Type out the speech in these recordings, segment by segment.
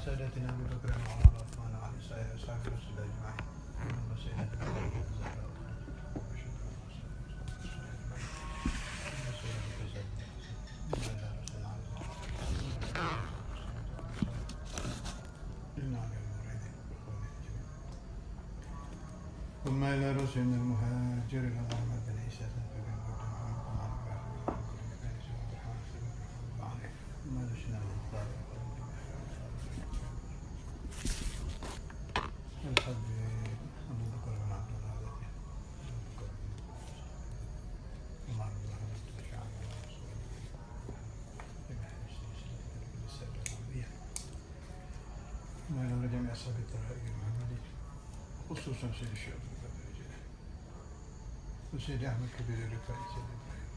سادتنا أبي بكر وعمر وعثمان وعلي سائر أصحاب رسول الله أجمعين. اللهم سيدنا ثم إلى رسل المهاجر اللهم بن عيسى وإلى جميع أصحاب الطريق المحمدي خصوصا سيد الشيخ وسيد أحمد كبير الرفاعي سيد إبراهيم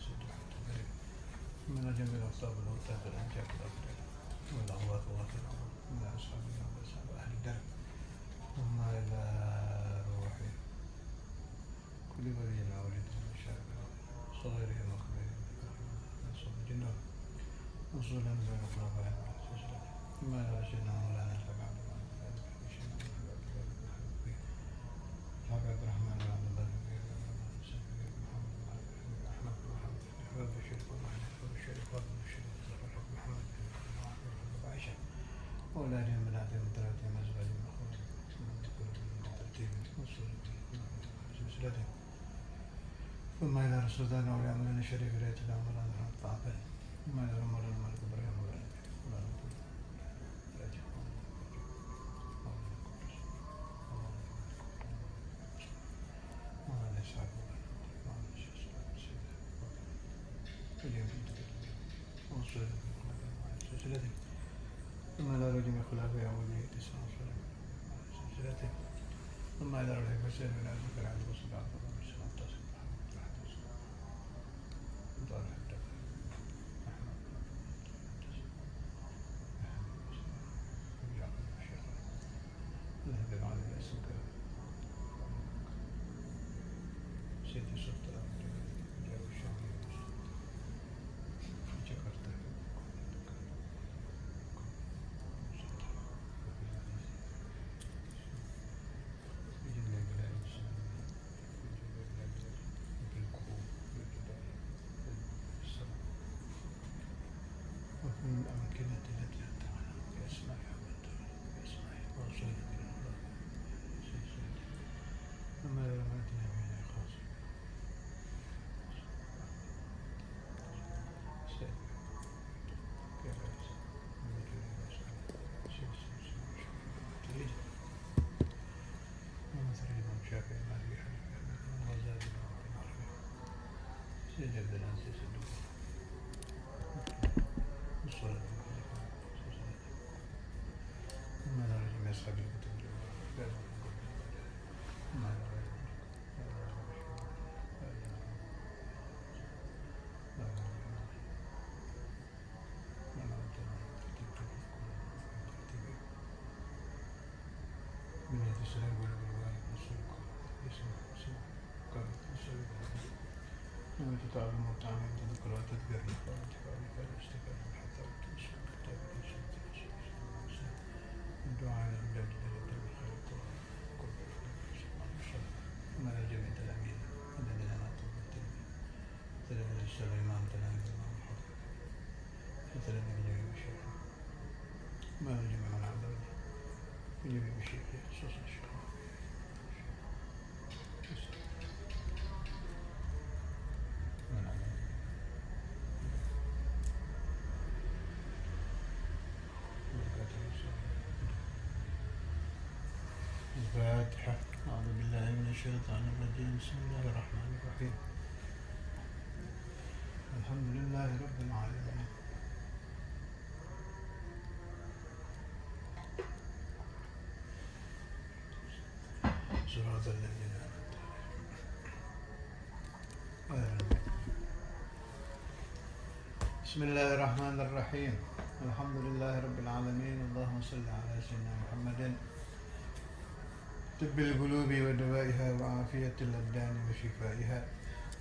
سيد أحمد البريد من جميع الأصحاب والأوتاد والأنجاب والأبدال والأغواط والأغواط من أصحاب اليوم وأصحاب أهل الدرب ثم إلى روحي كل ولي الأولاد من شعب صغيرهم وكبيرهم نصب الجنة وصولا بين الخلفاء ثم إلى رسولنا مولانا سبحانه عبد الرحمن وعبد الله أحمد محمد رب الشريف رب الشريف رب الشريف رب محمد عائشة أولادهم من أعدهم ثلاثهم أزواجهم أخواتهم ترتيبهم سلسلتهم ثم إلى رسول الله وإلى أمرنا الشريف ريت الله مولانا الطاعة ثم إلى مولانا الملك إبراهيم مولانا ثم إلى رجل خلافه أولي تسعة سلسلته ثم إلى رجل فسير من أبي بكر عبد الرسول عبد الله بن سلام تصل سيدي السلطان جو الشامي جاكرتا وفي الأمكنة التي أتعلم بأسمائها بأسمائها ورسولها من الله أما رماتنا بها خاص سيد عبد العزيز الدكتور والصلاة ثم على جميع أصحاب الكتب من السلام والبركات والسلوك وتتعلم وتعلم تذكر وتذكر وتذكر والاستكبار حتى تنسى كتاب الدعاء لله بالخير وما لا جميع تلاميذ الذين نطلب التلميذ تلاميذ سليمان تلاميذ الإمام الحافظ فتلاميذ جميع الشيخ ما لا جميع من عبد جميع الشيخ خصوصا الشيخ الفاتحة. أعوذ بالله من الشيطان الرجيم. بسم الله الرحمن الرحيم. الحمد لله رب العالمين. صراط الذين أنعمت عليهم. بسم الله الرحمن الرحيم. الحمد لله رب العالمين. اللهم صل على سيدنا محمد طب القلوب ودوائها وعافية الأبدان وشفائها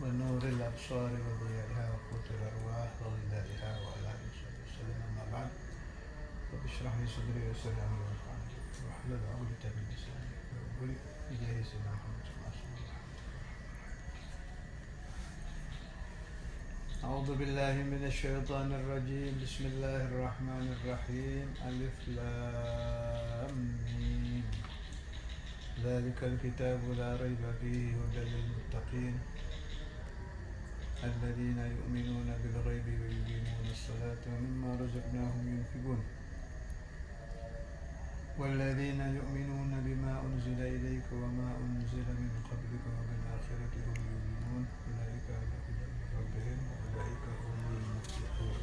ونور الأبصار وضيائها وقوت الأرواح وغذائها وعلى آله وصحبه وسلم. أما بعد رب اشرح لي صدري ويسر لي أمري واحلل عقدة من لساني يفقهوا قولي بجاه سيدنا محمد صلى الله عليه وسلم. أعوذ بالله من الشيطان الرجيم. بسم الله الرحمن الرحيم. ألف لام ميم. ذلك الكتاب لا ريب فيه هدى للمتقين الذين يؤمنون بالغيب ويقيمون الصلاة ومما رزقناهم ينفقون والذين يؤمنون بما أنزل إليك وما أنزل من قبلك وبالآخرة هم يؤمنون أولئك على هدى من ربهم وأولئك هم المفلحون.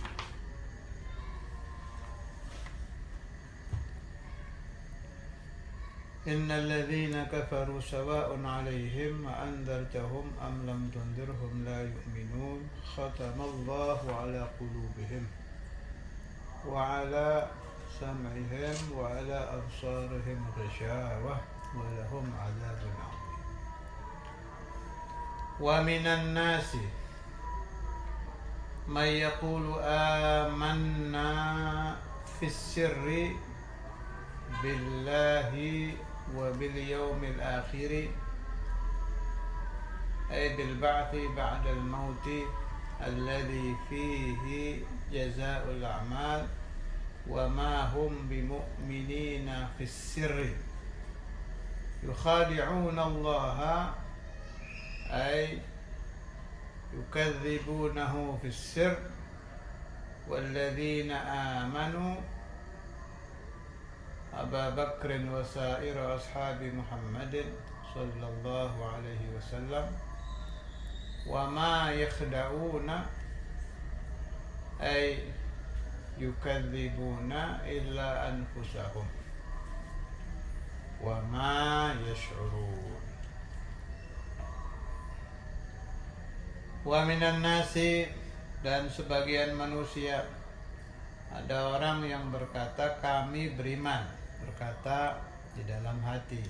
إن الذين كفروا سواء عليهم أأنذرتهم أم لم تنذرهم لا يؤمنون ختم الله على قلوبهم وعلى سمعهم وعلى أبصارهم غشاوة ولهم عذاب عظيم. ومن الناس من يقول آمنا في السر بالله وباليوم الآخر أي بالبعث بعد الموت الذي فيه جزاء الأعمال وما هم بمؤمنين في السر يخادعون الله أي يكذبونه في السر والذين آمنوا أبا بكر وسائر أصحاب محمد صلى الله عليه وسلم وما يخدعون أي يكذبون إلا أنفسهم وما يشعرون. ومن الناس dan sebagian manusia ada orang yang berkata kami beriman, berkata di dalam hati.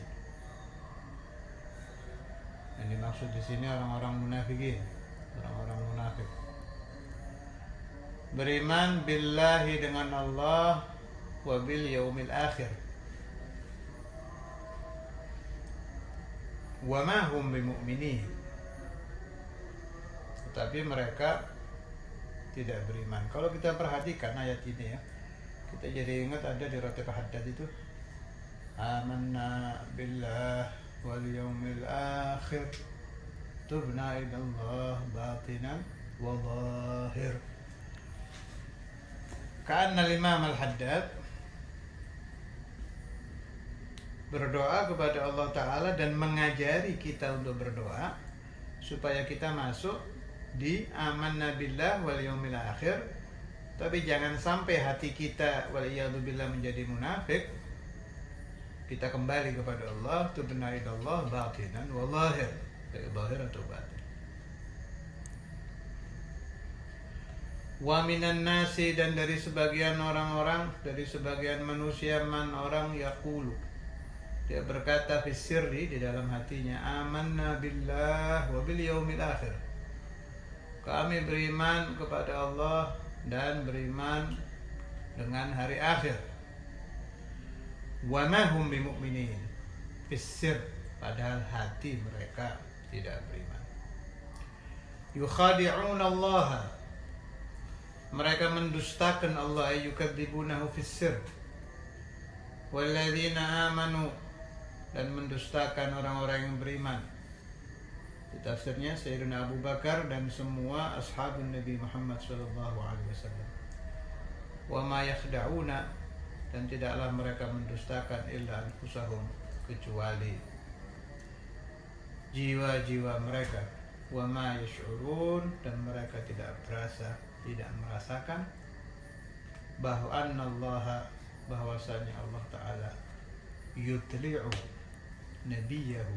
Yang dimaksud di sini orang-orang munafikin, orang-orang munafik. Beriman billahi dengan Allah wa bil yaumil akhir. Wa ma hum bimu'minin. Tetapi mereka tidak beriman. Kalau kita perhatikan ayat ini ya, kita jadi ingat ada di Ratib Haddad itu amanna billah wal yaumil akhir tubna ila Allah batinan wa zahir. Karena Imam Al-Haddad berdoa kepada Allah Ta'ala dan mengajari kita untuk berdoa supaya kita masuk di amanna billah wal yaumil akhir. Tapi jangan sampai hati kita waliyadzubillah menjadi munafik. Kita kembali kepada Allah, tubna ila Allah batinan wa zahir, zahir atau batin. Wa minan nasi dan dari sebagian orang-orang, dari sebagian manusia man orang yaqulu, dia berkata fi sirri di dalam hatinya amanna billah wa bil yaumil akhir. Kami beriman kepada Allah dan beriman dengan hari akhir. Wa ma hum bimu'minin fi sir, padahal hati mereka tidak beriman. Yukhadi'un Allah, mereka mendustakan Allah, yukadzibunahu fis sir. Walladzina amanu, dan mendustakan orang-orang yang beriman. Di tafsirnya Sayyidina Abu Bakar dan semua ashabun Nabi Muhammad sallallahu alaihi wasallam. Wa ma yakhda'una, dan tidaklah mereka mendustakan illa anfusahum, kecuali jiwa-jiwa mereka. Wa ma yash'urun, dan mereka tidak berasa, tidak merasakan bahwa annallaha, bahwasanya Allah Ta'ala yutli'u nabiyahu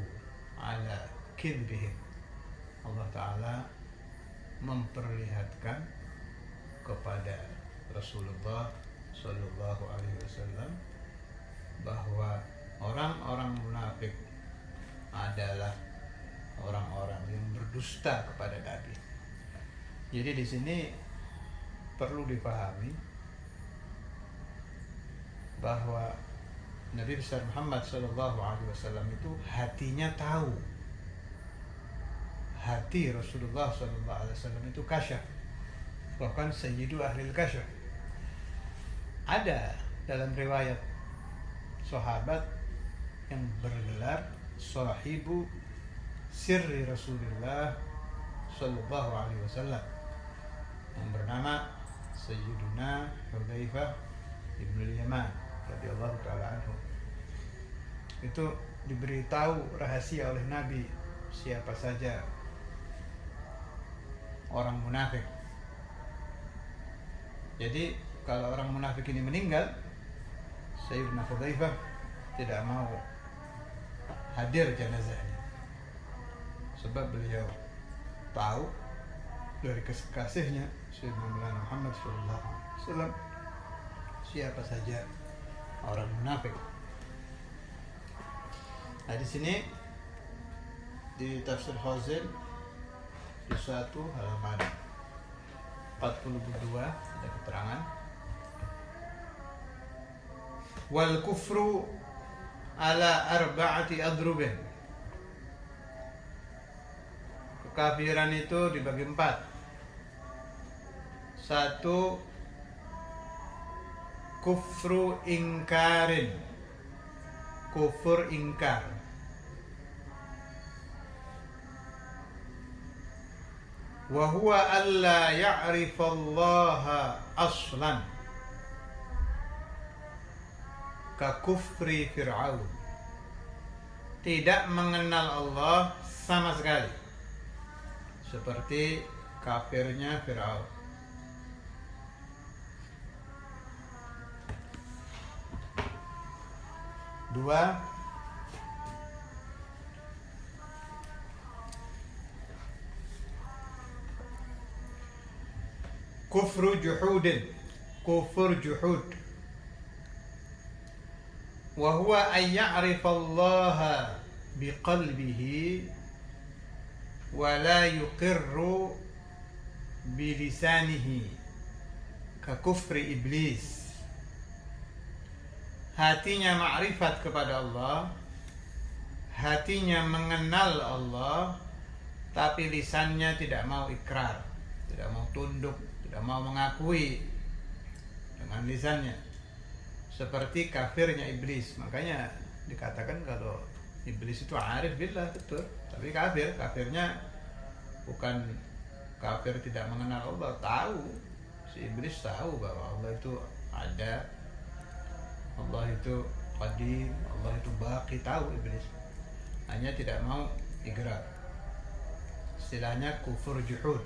ala kidbihim. Allah Ta'ala memperlihatkan kepada Rasulullah Sallallahu Alaihi Wasallam bahwa orang-orang munafik adalah orang-orang yang berdusta kepada Nabi. Jadi di sini perlu dipahami bahwa Nabi besar Muhammad SAW itu hatinya tahu. Hati Rasulullah SAW itu kasyaf, bahkan sayyidu ahlil kasyaf. Ada dalam riwayat sahabat yang bergelar sahibu sirri Rasulullah SAW yang bernama Sayyiduna Hudzaifah ibn Yaman radhiyallahu taala anhu. Itu diberitahu rahasia oleh Nabi siapa saja orang munafik. Jadi kalau orang munafik ini meninggal, Sayyidina Hudzaifah tidak mau hadir jenazahnya, sebab beliau tahu dari kekasihnya Sayyidina Muhammad SAW siapa saja orang munafik. Nah, di sini di tafsir Khazin di 1 halaman 42 ada keterangan, wal kufru ala arba'ati adrubin. Kekafiran itu dibagi 4. 1, kufru ingkarin, kufur ingkar. Wa huwa alla ya'rifallaha aslan, ka kufri Fir'aun, tidak mengenal Allah sama sekali, seperti kafirnya Fir'aun. 2, kufru juhudin, kufur juhud. Wa huwa an ya'rifallaha biqalbihi wa la yuqirru bilisanihi, ka kufri iblis. Hatinya ma'rifat kepada Allah, hatinya mengenal Allah, tapi lisannya tidak mau ikrar, tidak mau tunduk, tidak mau mengakui dengan lisannya, seperti kafirnya iblis. Makanya dikatakan kalau iblis itu arif billah, betul, tapi kafir. Kafirnya bukan kafir tidak mengenal Allah, tahu. Si iblis tahu bahwa Allah itu ada, Allah itu qadim, Allah itu baqi, tahu iblis, hanya tidak mau ikrar. Istilahnya kufur juhud.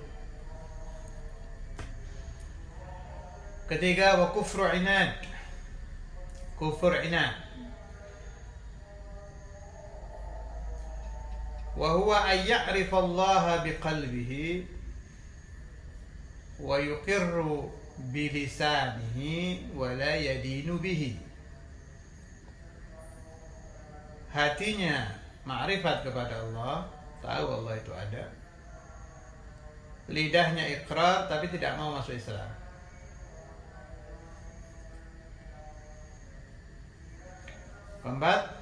Ketiga, wa kufru inad, kufur inad. Wa huwa an ya'rifa Allah biqalbihi wa yuqirru bilisanihi wa la yadinu bihi. Hatinya ma'rifat kepada Allah, tahu Allah itu ada, lidahnya ikrar tapi tidak mau masuk Islam. Keempat,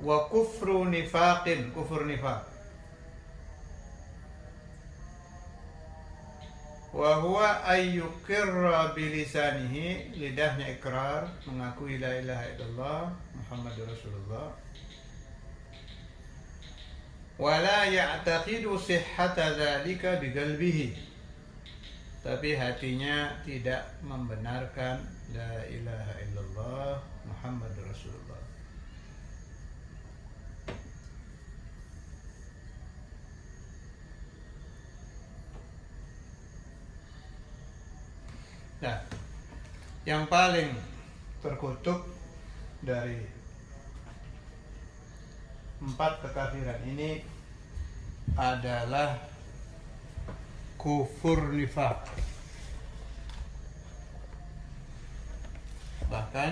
wa kufru nifaqin, kufur nifaq. Wa huwa ayyukirra bilisanihi, lidahnya ikrar, mengakui la ilaha illallah Muhammadur Rasulullah, wa la ya'taqidu sihhata dzalika biqalbihi, tapi hatinya tidak membenarkan la ilaha illallah Muhammadur Rasulullah. Nah, yang paling terkutuk dari 4 kekafiran ini adalah kufur nifaq. Bahkan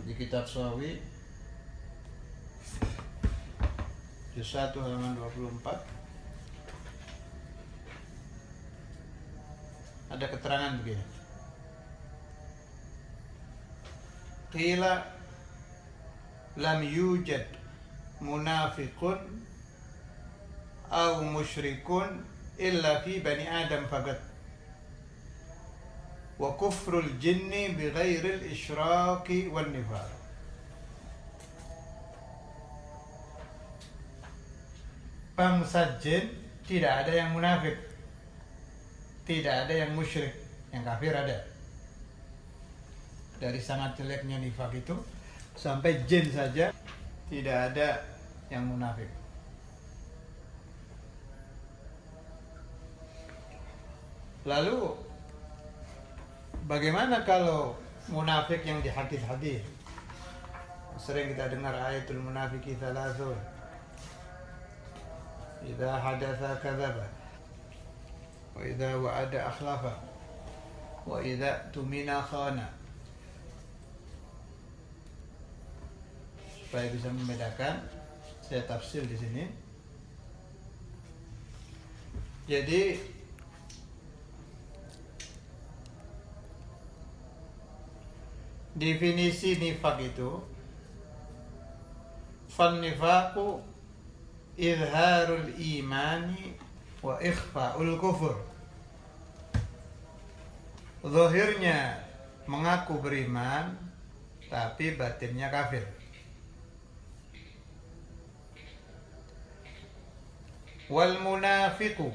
di kitab Sawi juz 1 halaman 24 Ada keterangan begini. Qila lam yujad munafiqun aw musyrikun illa fi bani Adam faqat. Wa kufrul jinni bighairil isyraki wan nifaq. Bangsa jin tidak ada yang munafik, tidak ada yang musyrik, yang kafir ada. Dari sangat jeleknya nifak itu sampai jin saja tidak ada yang munafik. Lalu bagaimana kalau munafik yang di hadis-hadis? Sering kita dengar ayatul munafiki thalathun. Idza hadatsa kadzaba wa idza wa'ada akhlafa wa idza tumina khana. Supaya bisa membedakan, saya tafsir di sini. Jadi definisi nifak itu, fan nifaku izharul imani wa ikhfaul kufur. Zahirnya mengaku beriman tapi batinnya kafir. Wal munafiqu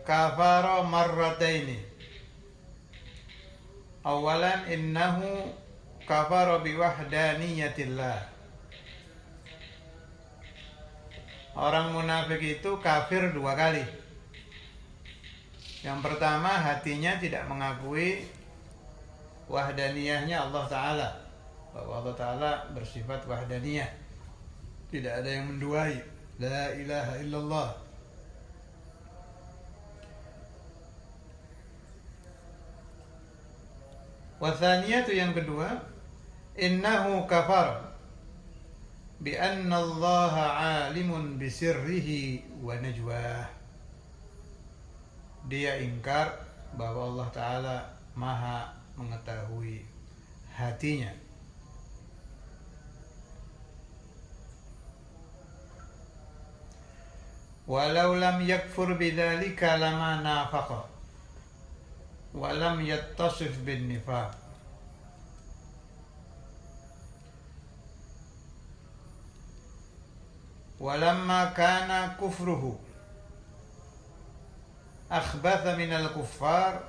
kafara marrataini. Awalan innahu kafara biwahdaniyatillah. Orang munafik itu kafir 2 kali. Yang pertama, hatinya tidak mengakui wahdaniyahnya Allah Ta'ala, bahwa Allah Ta'ala bersifat wahdaniyah, tidak ada yang menduai, la ilaha illallah. Wathaniyatu, yang kedua, innahu kafar bi anna Allah alimun bisirrihi wa najwah. Dia ingkar bahwa Allah Ta'ala maha mengetahui hatinya. Walau lam yakfur bidzalika lama nafaqa wa lam yattasif bin nifaq. Walamma kana kufruhu akhbatha minal kuffar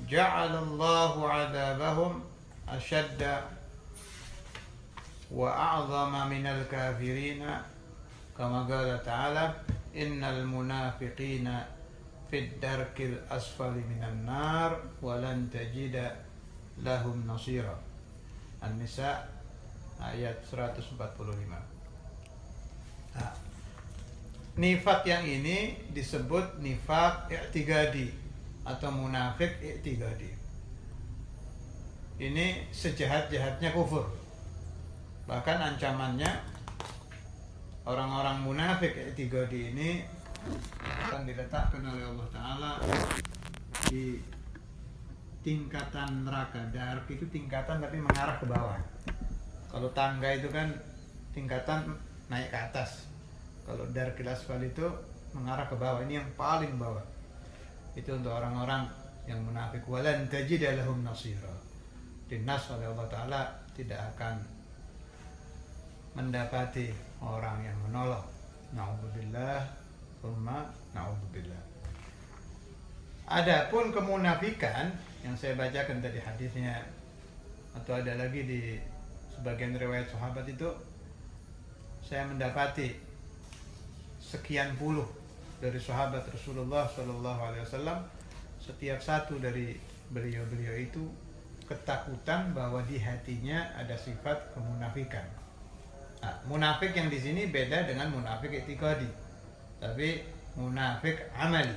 ja'ala Allahu 'adzabahum ashadda wa a'zama minal kafirina, kama qala ta'ala innal munafiqina fid darkil asfali minan nar wa lan tajida lahum nasira. An-Nisa ayat 145. Nah, nifak yang ini disebut nifak i'tiqadi atau munafik i'tiqadi. Ini sejahat-jahatnya kufur. Bahkan ancamannya, orang-orang munafik i'tiqadi ini akan diletakkan oleh Allah Ta'ala di tingkatan neraka. Dark itu tingkatan tapi mengarah ke bawah. Kalau tangga itu kan tingkatan naik ke atas. Kalau darkil asfal itu mengarah ke bawah. Ini yang paling bawah. Itu untuk orang-orang yang munafik. Walan tajida lahum nasira. Dinas oleh Allah Ta'ala tidak akan mendapati orang yang menolong. Na'udzubillah, tsumma na'udzubillah. Adapun kemunafikan yang saya bacakan tadi hadisnya, atau ada lagi di sebagian riwayat sahabat itu, saya mendapati sekian puluh dari sahabat Rasulullah SAW, setiap satu dari beliau-beliau itu ketakutan bahwa di hatinya ada sifat kemunafikan. Nah, munafik yang di sini beda dengan munafik i'tiqadi, tapi munafik amali.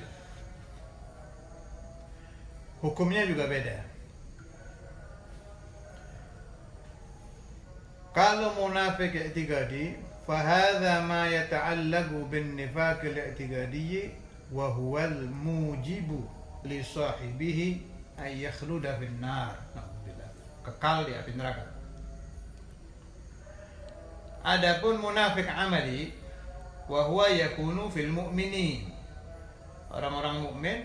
Hukumnya juga beda. Kalau munafik i'tiqadi, fahadha ma yata'allaqu bin nifaq al-i'tiqadi wa huwa al-mujibu li sahibihi ay yakhluda fin nar, kekal di api neraka. Adapun munafik amali wa huwa yakunu fil mu'minin, orang-orang mukmin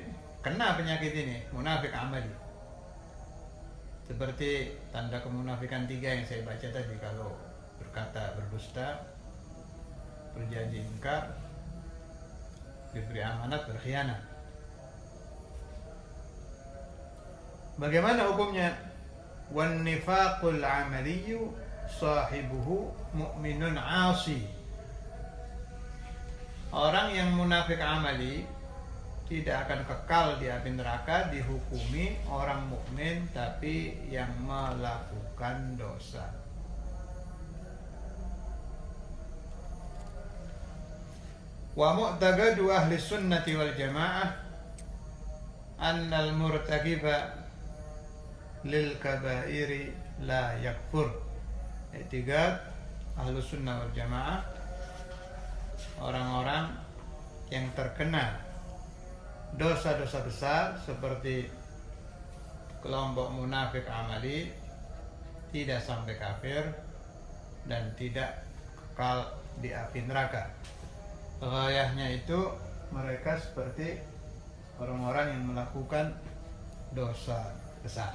kena penyakit ini, munafik amali. Seperti tanda kemunafikan 3 yang saya baca tadi, kalau berkata berdusta, berjanji ingkar, diberi amanat berkhianat. Bagaimana hukumnya? Wan nifaqul amaliyyu sahibuhu mu'minun 'asi. Orang yang munafik amali tidak akan kekal di api neraka, dihukumi orang mukmin tapi yang melakukan dosa. Wa mu'taqadu ahli sunnati wal jamaah annal murtakiba lil kabairi la yakfur. I'tiqad ahli sunnah wal jamaah, orang-orang yang terkena dosa-dosa besar seperti kelompok munafik amali tidak sampai kafir dan tidak kekal di api neraka. Ghayahnya itu mereka seperti orang-orang yang melakukan dosa besar.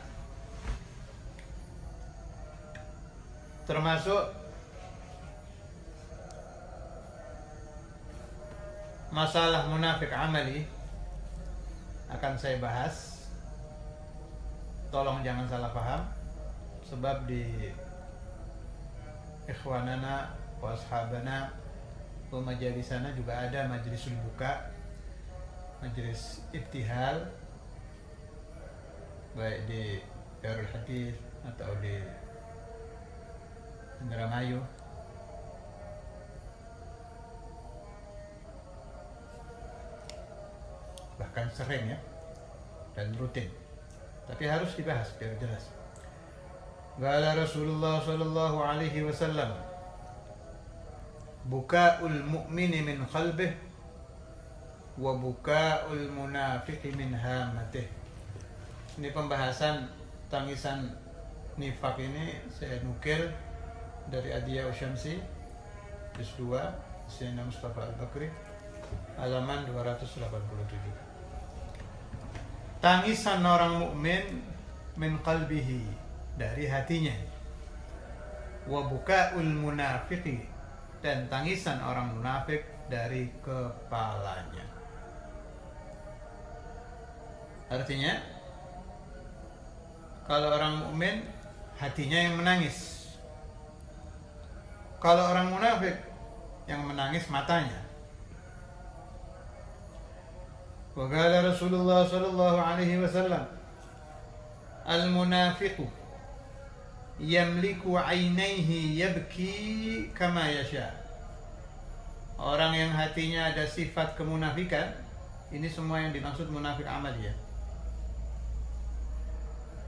Termasuk masalah munafik amali akan saya bahas. Tolong jangan salah paham, sebab di ikhwanana wa ashabana wa majalisana juga ada majlisul buka, majelis ibtihal, baik di Darul Hadis atau di Indramayu. Bahkan sering ya, dan rutin, tapi harus dibahas biar jelas. Qala Rasulullah sallallahu alaihi wasallam, buka'ul mu'mini min qalbih wa buka'ul munafiqi min hamatih. Ini pembahasan tangisan nifak ini saya nukil dari Adiyah Usyamsi juz 2 Sayyidina Mustafa Al-Bakri halaman 287. Tangisan orang mukmin min qalbihi, dari hatinya. Wa buka'ul munafiqi, dan tangisan orang munafik dari kepalanya. Artinya, kalau orang mukmin hatinya yang menangis. Kalau orang munafik yang menangis matanya. Wa qala Rasulullah sallallahu alaihi wasallam, al-munafiqu yamliku 'ainaihi yabki kama yasha. Orang yang hatinya ada sifat kemunafikan, ini semua yang dimaksud munafik amaliyah.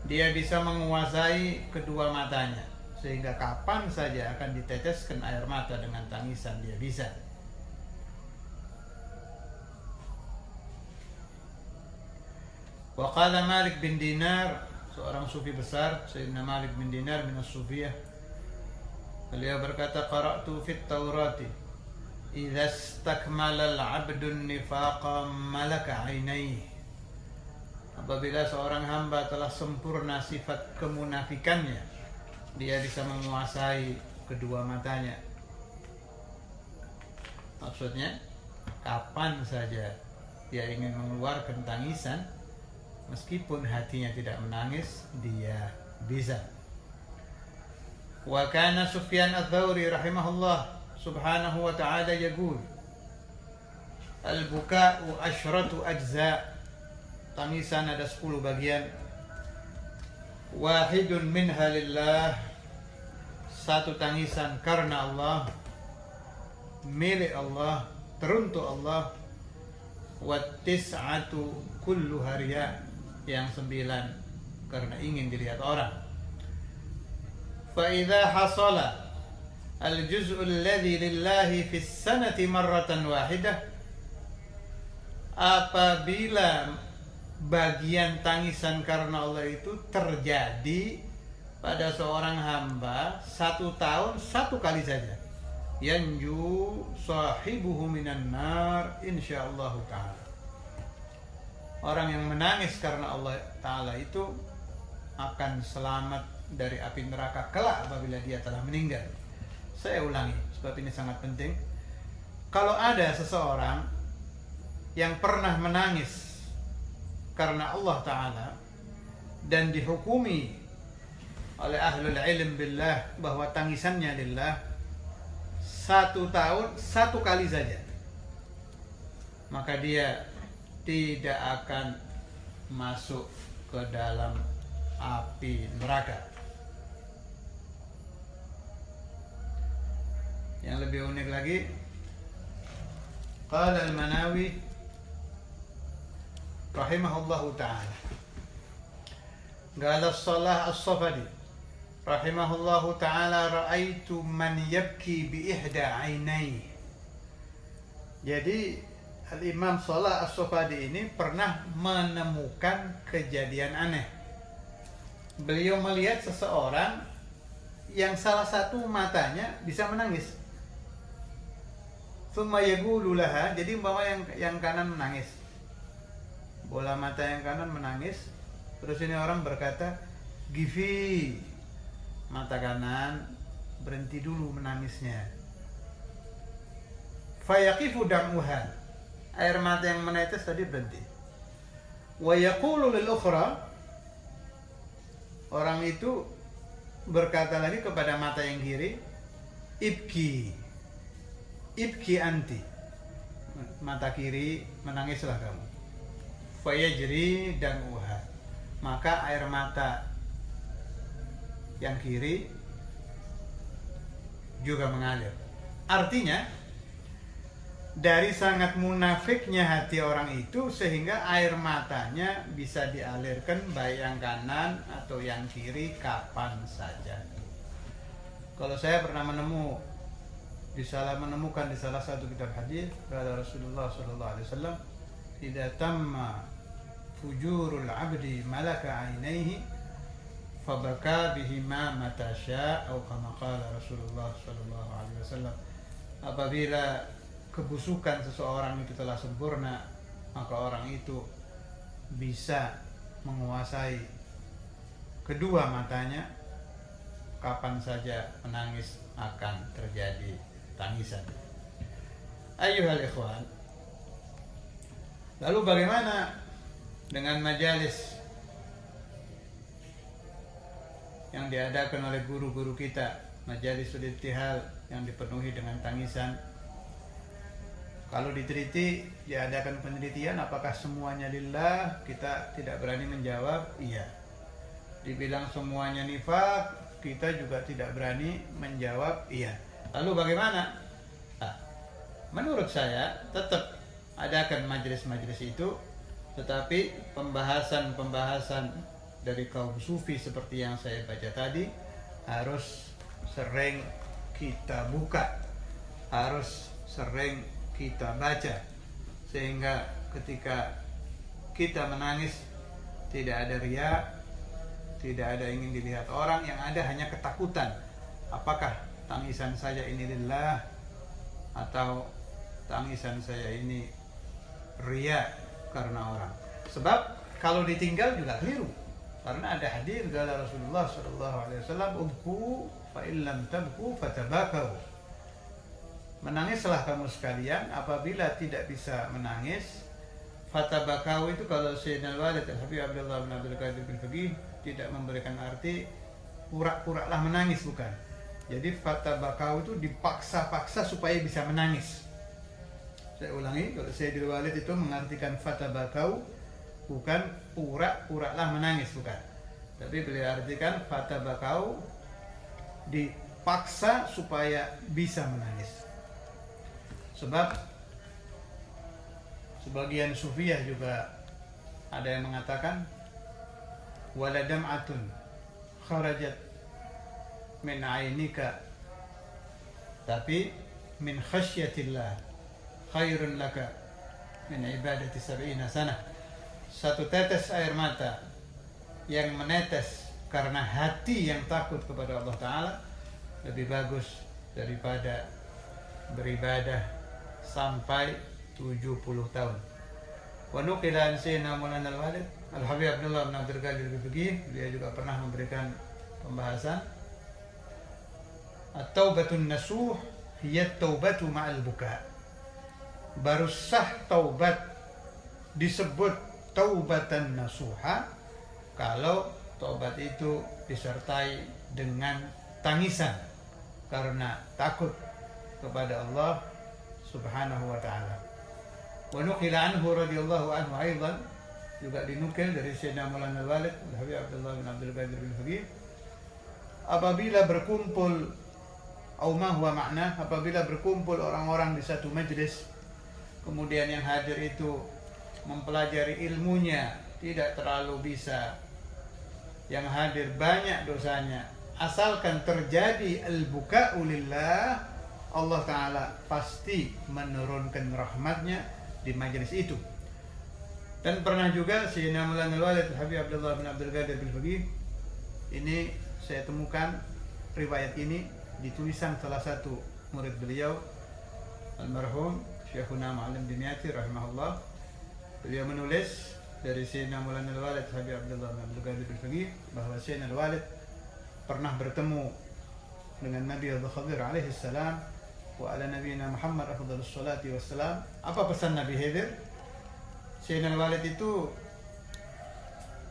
Dia bisa menguasai kedua matanya, sehingga kapan saja akan diteteskan air mata dengan tangisan dia bisa. Wa qala Malik bin Dinar, seorang sufi besar, Sayyidina Malik bin Dinar min as-sufiyah, beliau berkata, qara'tu fit Taurati idza istakmala al-'abdu an-nifaqa malaka 'ainaihi. Apabila seorang hamba telah sempurna sifat kemunafikannya, dia bisa menguasai kedua matanya. Maksudnya, kapan saja dia ingin mengeluarkan tangisan, meskipun hatinya tidak menangis, dia bisa. Wa kana Sufyan ats-Tsauri rahimahullah subhanahu wa ta'ala yaqul, al-buka'u asyratu ajza'. Tangisan ada 10 bagian. Wahidun minha lillah, satu tangisan karena Allah, milik Allah, teruntuk Allah. Wa tis'atu kulluha riya, yang 9 karena ingin dilihat orang. Fa idza hasala al-juz'u alladhi lillahi fi as-sanati marratan wahidah, apabila bagian tangisan karena Allah itu terjadi pada seorang hamba 1 tahun 1 kali saja. Yanju sahibuhu minan nar insyaallah ta'ala. Orang yang menangis karena Allah Ta'ala itu akan selamat dari api neraka kelak apabila dia telah meninggal. Saya ulangi, sebab ini sangat penting. Kalau ada seseorang yang pernah menangis karena Allah Ta'ala dan dihukumi oleh ahlul ilm billah bahwa tangisannya lillah 1 tahun 1 kali saja, maka dia tidak akan masuk ke dalam api neraka. Yang lebih unik lagi, qala al-Manawi rahimahullahu ta'ala, qala as-Salah as-Safadi rahimahullahu ta'ala, ra'aitu man yabki bi ihda 'ainaihi. Jadi Al-Imam Salah as-Safadi ini pernah menemukan kejadian aneh. Beliau melihat seseorang yang salah satu matanya bisa menangis. Tsumma yaqulu laha, jadi umpama yang kanan menangis, bola mata yang kanan menangis, terus ini orang berkata, "Gifi," mata kanan berhenti dulu menangisnya. Fayaqifu dam'uha, air mata yang menetes tadi berhenti. Wa yaqulu lil ukhra, orang itu berkata lagi kepada mata yang kiri, "Ibki, ibki anti," mata kiri menangislah kamu. Fayajri dam'uha, maka air mata yang kiri juga mengalir. Artinya dari sangat munafiknya hati orang itu sehingga air matanya bisa dialirkan baik yang kanan atau yang kiri kapan saja. Kalau saya pernah menemukan di salah satu kitab hadis, kata Rasulullah sallallahu alaihi wasallam, "Idza tamma fujurul 'abdi malaka 'ainaihi fabaka bihima mata syaa," atau kama qala Rasulullah sallallahu alaihi wasallam. Apabila kebusukan seseorang itu telah sempurna, maka orang itu bisa menguasai kedua matanya, kapan saja menangis akan terjadi tangisan. Ayyuhal ikhwan, lalu bagaimana dengan majalis yang diadakan oleh guru-guru kita, majalis ibtihal yang dipenuhi dengan tangisan? Kalau diteliti, diadakan penelitian, apakah semuanya lillah? Kita tidak berani menjawab iya. Dibilang semuanya nifaq, kita juga tidak berani menjawab iya. Lalu bagaimana? Menurut saya tetap adakan majelis-majelis itu, tetapi pembahasan dari kaum sufi seperti yang saya baca tadi harus sering kita buka, harus sering kita baca, sehingga ketika kita menangis tidak ada riya, tidak ada ingin dilihat orang, yang ada hanya ketakutan. Apakah tangisan saya ini lillah atau tangisan saya ini riya karena orang? Sebab kalau ditinggal juga keliru, karena ada hadis dari Rasulullah SAW, "Ubku fa illam tabku fatabakau." Menangislah kamu sekalian, apabila tidak bisa menangis, fatabakau itu kalau Sayyidina Al-Walid Al-Habib Abdullah bin Abdul Qadir bin Faqih tidak memberikan arti pura-puralah menangis, bukan. Jadi fatabakau itu dipaksa-paksa supaya bisa menangis. Saya ulangi, kalau Sayyidina Al-Walid itu mengartikan fatabakau bukan pura-puralah menangis, bukan. Tapi beliau artikan fatabakau dipaksa supaya bisa menangis. Sebab sebagian sufiyah juga ada yang mengatakan, wala dam'atun kharajat min 'ainika, tapi min khasyatillah khairun laka min ibadati 70 sanah. satu tetes air mata yang menetes karena hati yang takut kepada Allah Ta'ala lebih bagus daripada beribadah sampai 70 tahun. Wa nuqila an Sayyidina Maulana Al-Walid Al-Habib Abdullah bin Abdul Qadir Al-Fiqih, dia juga pernah memberikan pembahasan at-taubatun nasuh hiya at-taubatu ma'al buka. Baru sah taubat disebut taubatan nasuha kalau taubat itu disertai dengan tangisan karena takut kepada Allah Subhanahu wa ta'ala. Wa nuqila anhu radhiyallahu anhu aidan, juga dinukil dari Sayyidina Maulana Al-Walid Al-Habib Abdullah bin Abdul Qadir Al-Fiqih, apabila berkumpul apabila berkumpul orang-orang di satu majlis, kemudian yang hadir itu mempelajari ilmunya tidak terlalu bisa, yang hadir banyak dosanya, asalkan terjadi al-buka'u lillah, Allah Ta'ala pasti menurunkan rahmatnya di majelis itu. Dan pernah juga Sayyidina Maulana Al-Walid Al-Habib Abdullah bin Abdul Qadir Al-Fiqih, ini saya temukan riwayat ini di tulisan salah satu murid beliau almarhum Syekhuna Ma'alim Dimyati rahimahullah. Beliau menulis dari Sayyidina Maulana Al-Walid Al-Habib Abdullah bin Abdul Qadir Al-Fiqih bahwa Sayyidina Al-Walid pernah bertemu dengan Nabi Al-Khadir alaihi salam wa ala nabiyina Muhammad afdhalus salati wassalam. Apa pesan Nabi Khidir? Sayyidina Al-Walid itu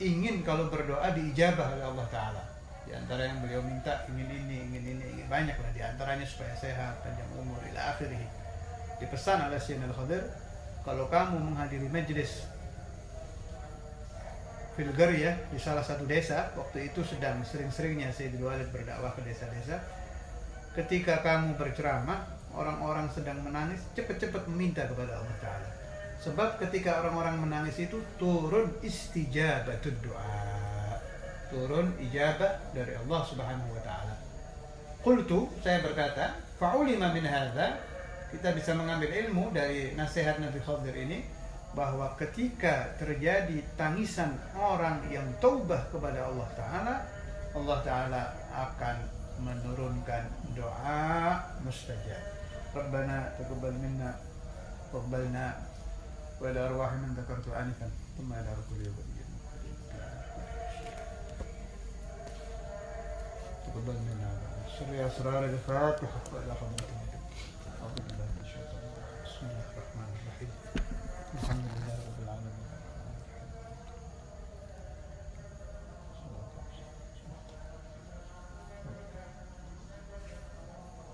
ingin kalau berdoa diijabah oleh Allah Ta'ala. Di antara yang beliau minta, ingin ini, banyak lah. Di antaranya supaya sehat, panjang umur, ila akhirih. Dipesan oleh Sayyidina Al-Khadir, kalau kamu menghadiri majlis fil qaryah di salah satu desa, waktu itu sedang sering-seringnya Sayyidina Al-Walid berdakwah ke desa-desa. Ketika kamu berceramah, orang-orang sedang menangis, cepat-cepat meminta kepada Allah Ta'ala. Sebab ketika orang-orang menangis itu turun istijabatud doa, turun ijabah dari Allah Subhanahu wa Ta'ala. Qultu, saya berkata, fa'ulima min hadza, kita bisa mengambil ilmu dari nasihat Nabi Khidir ini, bahwa ketika terjadi tangisan orang yang taubah kepada Allah Ta'ala, Allah Ta'ala akan menurunkan doa mustajab. Rabbana taqabbal minna waqbalna wa ila arwahi man dzakartu anifan thumma ila kulli yawmin taqabbal minna sirri asrar al-fatiha wa ila khawatim. Bismillahirrahmanirrahim.